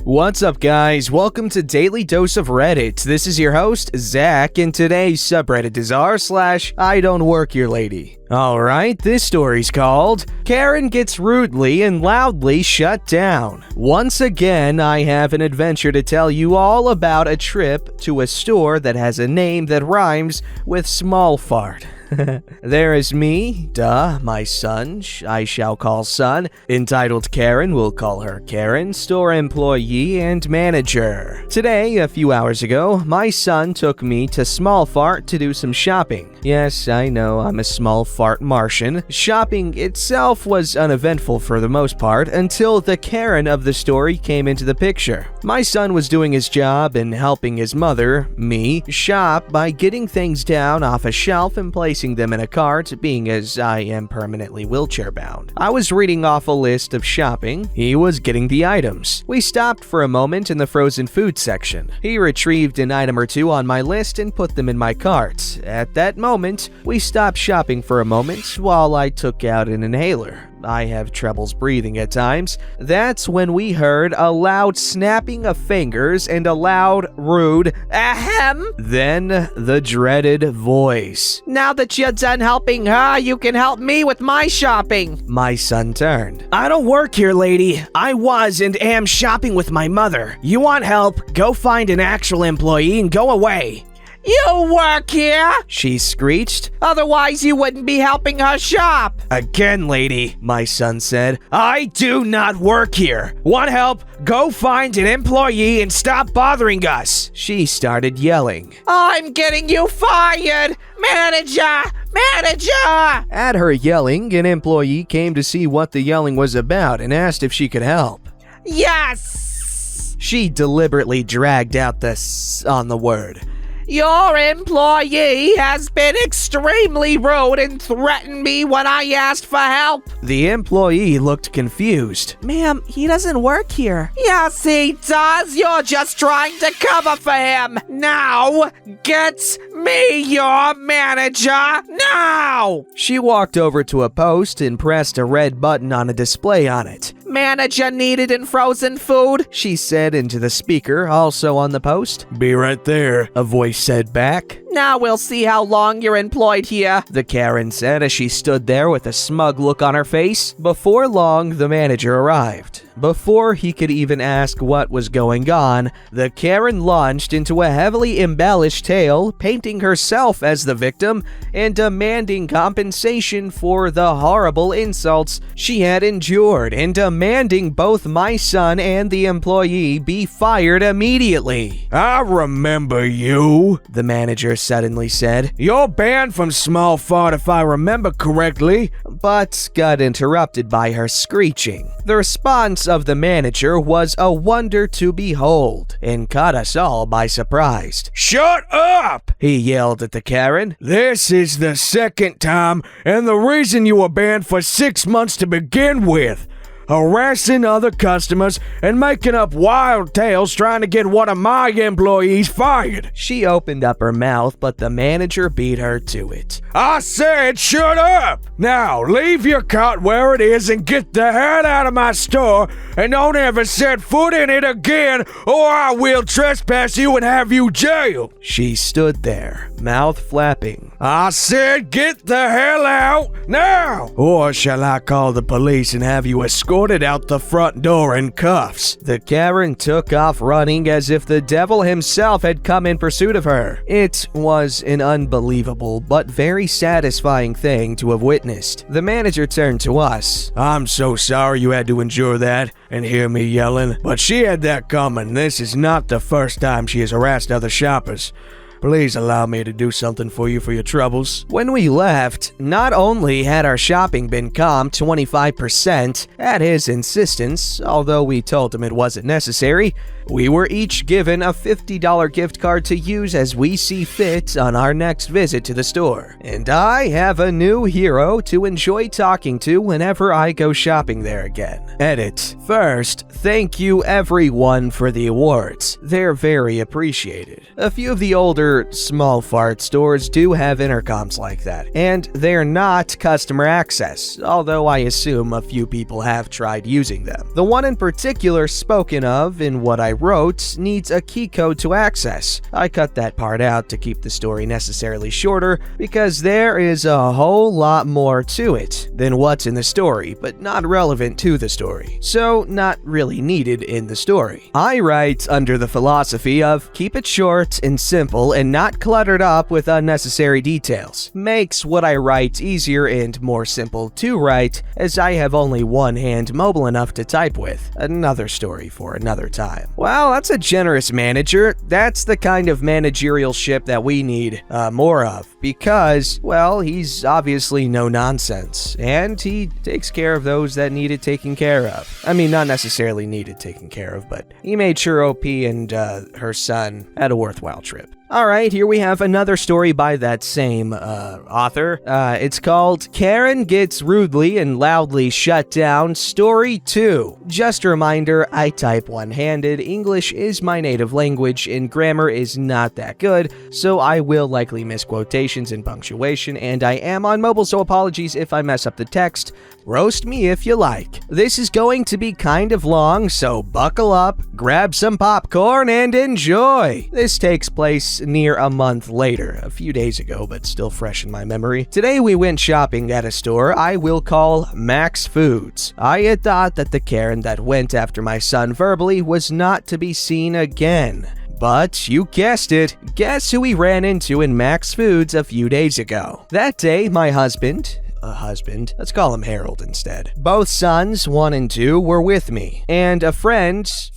What's up, guys? Welcome to Daily Dose of Reddit. This is your host, Zach, and today's subreddit is r/IDontWorkHereLady. Alright, this story's called Karen Gets Rudely and Loudly Shut Down. Once again, I have an adventure to tell you all about a trip to a store that has a name that rhymes with small fart. There is me, my son, I shall call son, entitled Karen, we'll call her Karen, store employee and manager. Today, a few hours ago, my son took me to Small Fart to do some shopping. Yes, I know, I'm a small fart Martian. Shopping itself was uneventful for the most part until the Karen of the story came into the picture. My son was doing his job and helping his mother, me, shop by getting things down off a shelf and placing them in a cart, being as I am permanently wheelchair bound. I was reading off a list of shopping. He was getting the items. We stopped for a moment in the frozen food section. He retrieved an item or two on my list and put them in my cart. At that moment, we stopped shopping for a moment while I took out an inhaler. I have troubles breathing at times. That's when we heard a loud snapping of fingers and a loud, rude ahem. Then the dreaded voice. Now that you're done helping her, you can help me with my shopping. My son turned. I don't work here, lady. I was and am shopping with my mother. You want help? Go find an actual employee and go away. You work here? She screeched. Otherwise, you wouldn't be helping her shop. Again, lady, my son said. I do not work here. Want help? Go find an employee and stop bothering us. She started yelling. I'm getting you fired! Manager! Manager! At her yelling, an employee came to see what the yelling was about and asked if she could help. Yes! She deliberately dragged out the s on the word. Your employee has been extremely rude and threatened me when I asked for help. The employee looked confused. Ma'am, he doesn't work here. Yes, he does. You're just trying to cover for him. Now, get me your manager now! She walked over to a post and pressed a red button on a display on it. Manager needed in frozen food, she said into the speaker, also on the post. Be right there, a voice said back. Now we'll see how long you're employed here, the Karen said as she stood there with a smug look on her face. Before long, the manager arrived. Before he could even ask what was going on, the Karen launched into a heavily embellished tale, painting herself as the victim and demanding compensation for the horrible insults she had endured and demanding both my son and the employee be fired immediately. I remember you, the manager suddenly said. You're banned from Small Fart if I remember correctly. But got interrupted by her screeching. The response of the manager was a wonder to behold and caught us all by surprise. Shut up! He yelled at the Karen. This is the second time and the reason you were banned for 6 months to begin with. Harassing other customers and making up wild tales trying to get one of my employees fired. She opened up her mouth, but the manager beat her to it. I said shut up! Now leave your cart where it is and get the hell out of my store and don't ever set foot in it again or I will trespass you and have you jailed. She stood there, mouth flapping. I said get the hell out now! Or shall I call the police and have you escorted out the front door in cuffs? The Karen took off running as if the devil himself had come in pursuit of her. It was an unbelievable but very satisfying thing to have witnessed. The manager turned to us. I'm so sorry you had to endure that and hear me yelling, but she had that coming. This is not the first time she has harassed other shoppers. Please allow me to do something for you for your troubles. When we left, not only had our shopping been comped 25% at his insistence, although we told him it wasn't necessary, we were each given a $50 gift card to use as we see fit on our next visit to the store. And I have a new hero to enjoy talking to whenever I go shopping there again. Edit. First, thank you everyone for the awards. They're very appreciated. A few of the older Other small fart stores do have intercoms like that, and they're not customer access, although I assume a few people have tried using them. The one in particular spoken of in what I wrote needs a key code to access. I cut that part out to keep the story necessarily shorter because there is a whole lot more to it than what's in the story, but not relevant to the story, so not really needed in the story. I write under the philosophy of keep it short and simple and not cluttered up with unnecessary details. Makes what I write easier and more simple to write, as I have only one hand mobile enough to type with. Another story for another time. Well, that's a generous manager. That's the kind of managerial ship that we need more of, because, well, he's obviously no nonsense, and he takes care of those that need it taken care of. I mean, not necessarily needed taken care of, but he made sure OP and her son had a worthwhile trip. Alright, here we have another story by that same author. It's called Karen Gets Rudely and Loudly Shut Down, Story 2. Just a reminder, I type one-handed, English is my native language, and grammar is not that good, so I will likely miss quotations and punctuation, and I am on mobile, so apologies if I mess up the text. Roast me if you like. This is going to be kind of long, so buckle up, grab some popcorn, and enjoy! This takes place near a month later, a few days ago, but still fresh in my memory. Today we went shopping at a store I will call Max Foods. I had thought that the Karen that went after my son verbally was not to be seen again. But you guessed it, guess who we ran into in Max Foods a few days ago. That day, my husband, let's call him Harold instead. Both sons, 1 and 2, were with me, and a friend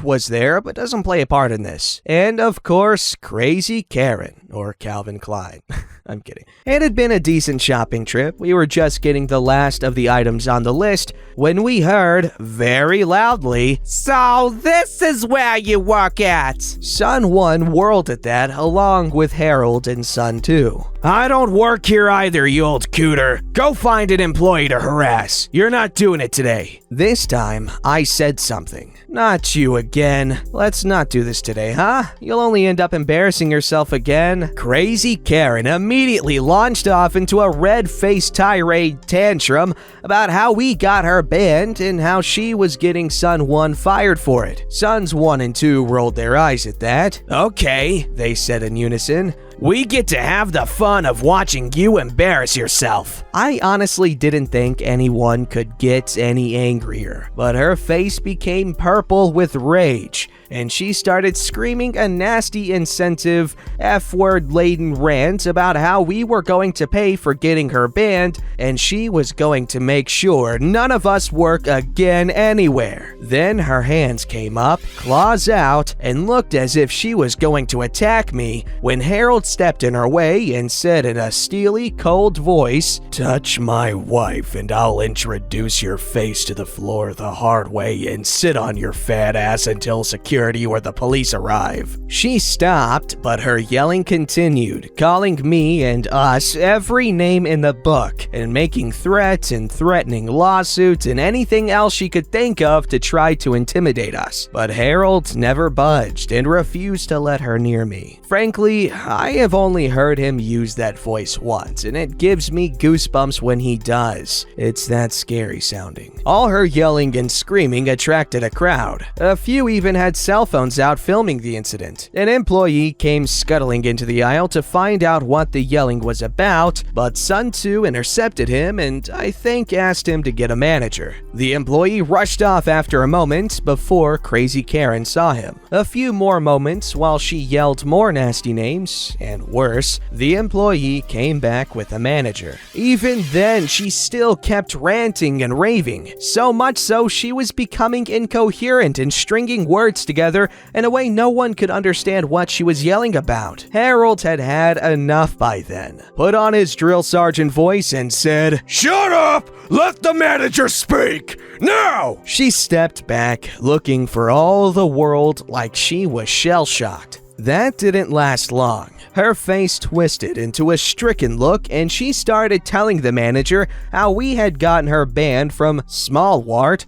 was there, but doesn't play a part in this. And of course, Crazy Karen, or Calvin Klein. I'm kidding. It had been a decent shopping trip. We were just getting the last of the items on the list when we heard, very loudly, "So this is where you work at?" Son 1 whirled at that, along with Harold and Son 2. I don't work here either, you old cooter. Go find an employee to harass. You're not doing it today. This time, I said something. Not you again. Let's not do this today, huh? You'll only end up embarrassing yourself again. Crazy Karen immediately launched off into a red-faced tirade tantrum about how we got her banned and how she was getting Son 1 fired for it. Sons 1 and 2 rolled their eyes at that. Okay, They said in unison. we get to have the fun of watching you embarrass yourself. I honestly didn't think anyone could get any angrier, but her face became purple with rage, and she started screaming a nasty incentive, F-word-laden rant about how we were going to pay for getting her banned, and she was going to make sure none of us work again anywhere. Then her hands came up, claws out, and looked as if she was going to attack me when Harold stepped in her way and said in a steely, cold voice, "Touch my wife and I'll introduce your face to the floor the hard way and sit on your fat ass until security or the police arrive." She stopped, but her yelling continued, calling me and us every name in the book and making threats and threatening lawsuits and anything else she could think of to try to intimidate us. But Harold never budged and refused to let her near me. Frankly, I have only heard him use that voice once, and it gives me goosebumps when he does. It's that scary sounding. All her yelling and screaming attracted a crowd. A few even had cell phones out filming the incident. An employee came scuttling into the aisle to find out what the yelling was about, but Son 2 intercepted him and I think asked him to get a manager. The employee rushed off after a moment before Crazy Karen saw him. A few more moments while she yelled more nasty names, and worse, the employee came back with a manager. Even then, she still kept ranting and raving, so much so she was becoming incoherent and stringing words together in a way no one could understand what she was yelling about. Harold had had enough by then, put on his drill sergeant voice and said, Shut up! Let the manager speak! Now! She stepped back, looking for all the world like she was shell-shocked. That didn't last long. Her face twisted into a stricken look and she started telling the manager how we had gotten her banned from Small Wart,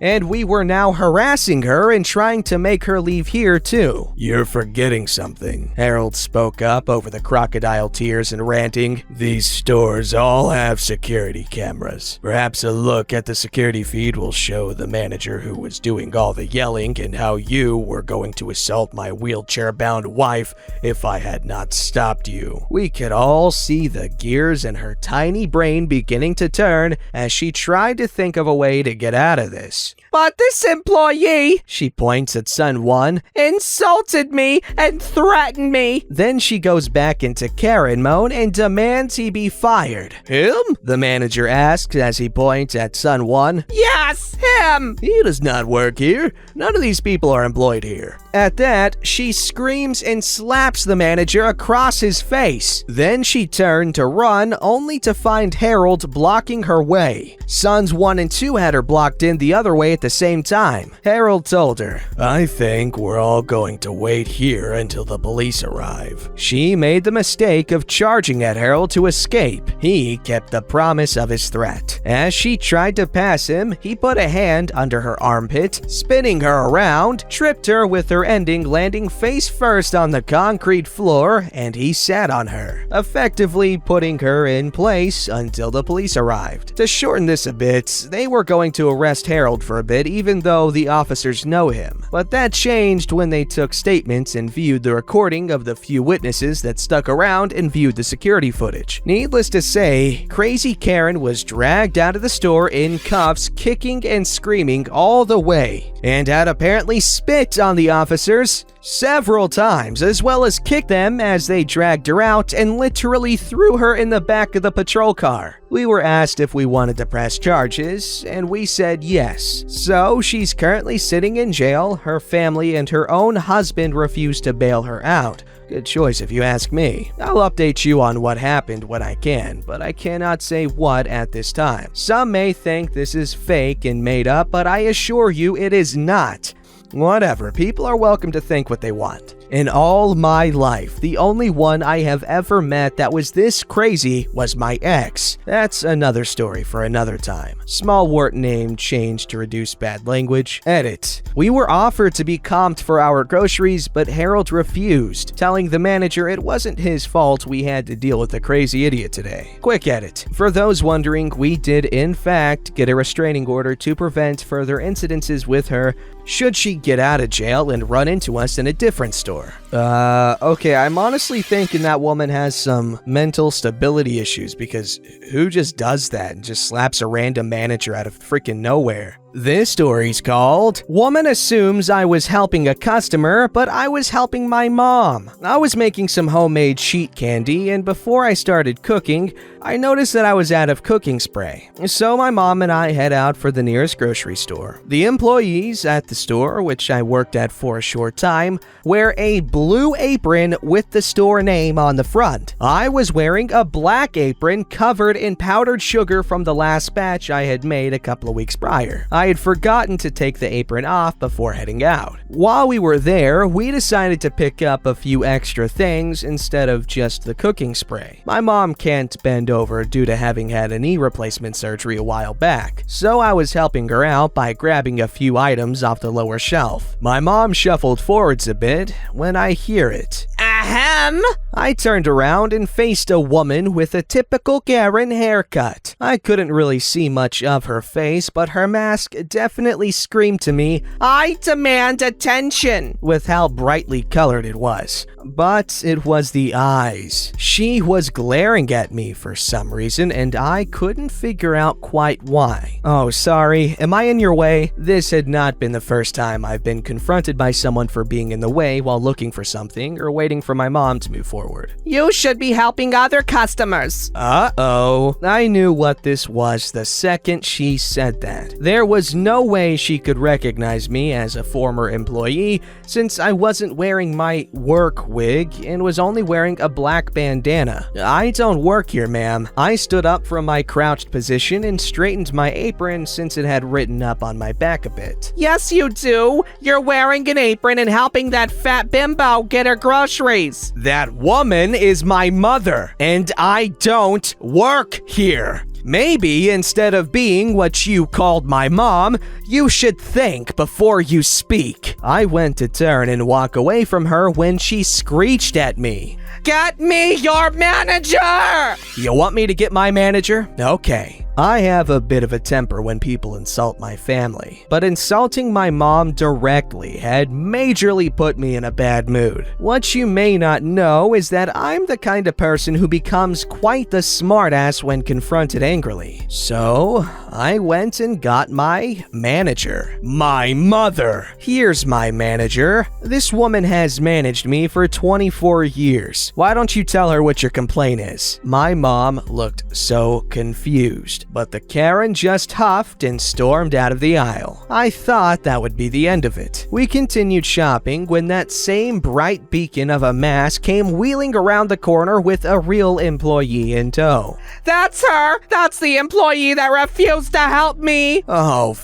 and we were now harassing her and trying to make her leave here too. You're forgetting something. Harold spoke up over the crocodile tears and ranting. These stores all have security cameras. Perhaps a look at the security feed will show the manager who was doing all the yelling and how you were going to assault my wheelchair-bound wife if I had not stopped you. We could all see the gears in her tiny brain beginning to turn as she tried to think of a way to get out of this. But this employee, She points at Son 1. insulted me and threatened me. Then she goes back into Karen mode and demands he be fired. Him? The manager asks as he points at Son 1. Yes, him. He does not work here. None of these people are employed here. At that, she screams and slaps the manager across his face. Then she turned to run, only to find Harold blocking her way. Sons 1 and 2 had her blocked in the other way at the same time. Harold told her, I think we're all going to wait here until the police arrive. She made the mistake of charging at Harold to escape. He kept the promise of his threat. As she tried to pass him, he put a hand under her armpit, spinning her around, tripped her with her ending landing face first on the concrete floor, and he sat on her, effectively putting her in place until the police arrived. To shorten this a bit, they were going to arrest Harold for a bit even though the officers know him. But that changed when they took statements and viewed the recording of the few witnesses that stuck around and viewed the security footage. Needless to say, Crazy Karen was dragged out of the store in cuffs, kicking and screaming all the way, and had apparently spit on the officers several times, as well as kicked them as they dragged her out and literally threw her in the back of the patrol car. We were asked if we wanted to press charges, and we said yes. So she's currently sitting in jail. Her family and her own husband refused to bail her out. Good choice if you ask me. I'll update you on what happened when I can, but I cannot say what at this time. Some may think this is fake and made up, but I assure you it is not. Whatever, people are welcome to think what they want. In all my life, the only one I have ever met that was this crazy was my ex. That's another story for another time. Small wart name changed to reduce bad language. Edit. We were offered to be comped for our groceries, but Harold refused, telling the manager it wasn't his fault we had to deal with the crazy idiot today. Quick edit. For those wondering, we did in fact get a restraining order to prevent further incidences with her should she get out of jail and run into us in a different store. Okay, I'm honestly thinking that woman has some mental stability issues, because who just does that and just slaps a random manager out of freaking nowhere? This story's called Woman Assumes I Was Helping a Customer, but I Was Helping My Mom. I was making some homemade sheet candy, and before I started cooking, I noticed that I was out of cooking spray. So my mom and I head out for the nearest grocery store. The employees at the store, which I worked at for a short time, wear a blue apron with the store name on the front. I was wearing a black apron covered in powdered sugar from the last batch I had made a couple of weeks prior. I had forgotten to take the apron off before heading out. While we were there, we decided to pick up a few extra things instead of just the cooking spray. My mom can't bend over due to having had a knee replacement surgery a while back, so I was helping her out by grabbing a few items off the lower shelf. My mom shuffled forwards a bit when I hear it. Ahem. I turned around and faced a woman with a typical Karen haircut. I couldn't really see much of her face, but her mask definitely screamed to me, I demand attention. with how brightly colored it was. But it was the eyes. She was glaring at me for some reason, and I couldn't figure out quite why. Oh, sorry, am I in your way? This had not been the first time I've been confronted by someone for being in the way while looking for something or waiting for my mom to move forward. You should be helping other customers. Uh-oh. I knew what this was the second she said that. There was no way she could recognize me as a former employee since I wasn't wearing my work wig and was only wearing a black bandana. I don't work here, ma'am. I stood up from my crouched position and straightened my apron since it had written up on my back a bit. Yes, you do. You're wearing an apron and helping that fat bimbo get her groceries. That woman is my mother, and I don't work here. Maybe instead of being what you called my mom, you should think before you speak. I went to turn and walk away from her when she screeched at me. Get me your manager! You want me to get my manager? Okay. I have a bit of a temper when people insult my family, but insulting my mom directly had majorly put me in a bad mood. What you may not know is that I'm the kind of person who becomes quite the smartass when confronted angrily. So, I went and got my manager. My mother! Here's my manager. This woman has managed me for 24 years. Why don't you tell her what your complaint is? My mom looked so confused, but the Karen just huffed and stormed out of the aisle. I thought that would be the end of it. We continued shopping when that same bright beacon of a mask came wheeling around the corner with a real employee in tow. That's her! That's the employee that refused to help me! Oh,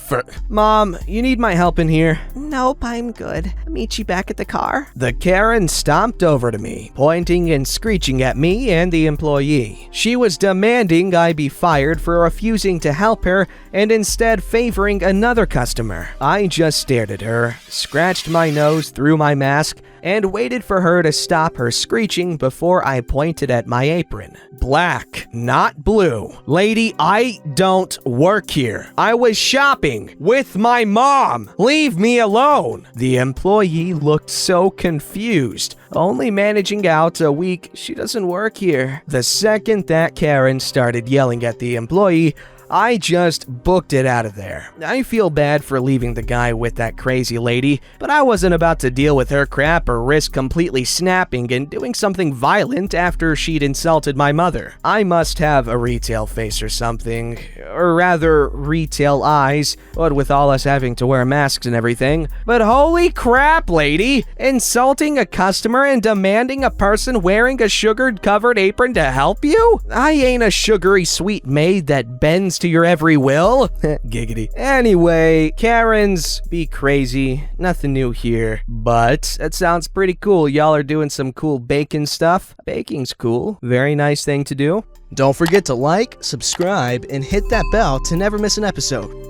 Mom, you need my help in here? Nope, I'm good. Meet you back at the car. The Karen stomped over to me, pointing and screeching at me and the employee. She was demanding I be fired for refusing to help her and instead favoring another customer. I just stared at her, scratched my nose through my mask, and waited for her to stop her screeching before I pointed at my apron. Black, not blue. Lady, I don't work here. I was shopping with my mom. Leave me alone. The employee looked so confused, only managing out a week she doesn't work here. The second that Karen started yelling at the employee, I just booked it out of there. I feel bad for leaving the guy with that crazy lady, but I wasn't about to deal with her crap or risk completely snapping and doing something violent after she'd insulted my mother. I must have a retail face or something, or rather, retail eyes, what with all us having to wear masks and everything. But holy crap, lady! Insulting a customer and demanding a person wearing a sugar-covered apron to help you? I ain't a sugary sweet maid that bends to your every will. Giggity. Anyway, Karens be crazy. Nothing new here. But that sounds pretty cool. Y'all are doing some cool bacon stuff. Baking's cool. Very nice thing to do. Don't forget to like, subscribe, and hit that bell to never miss an episode.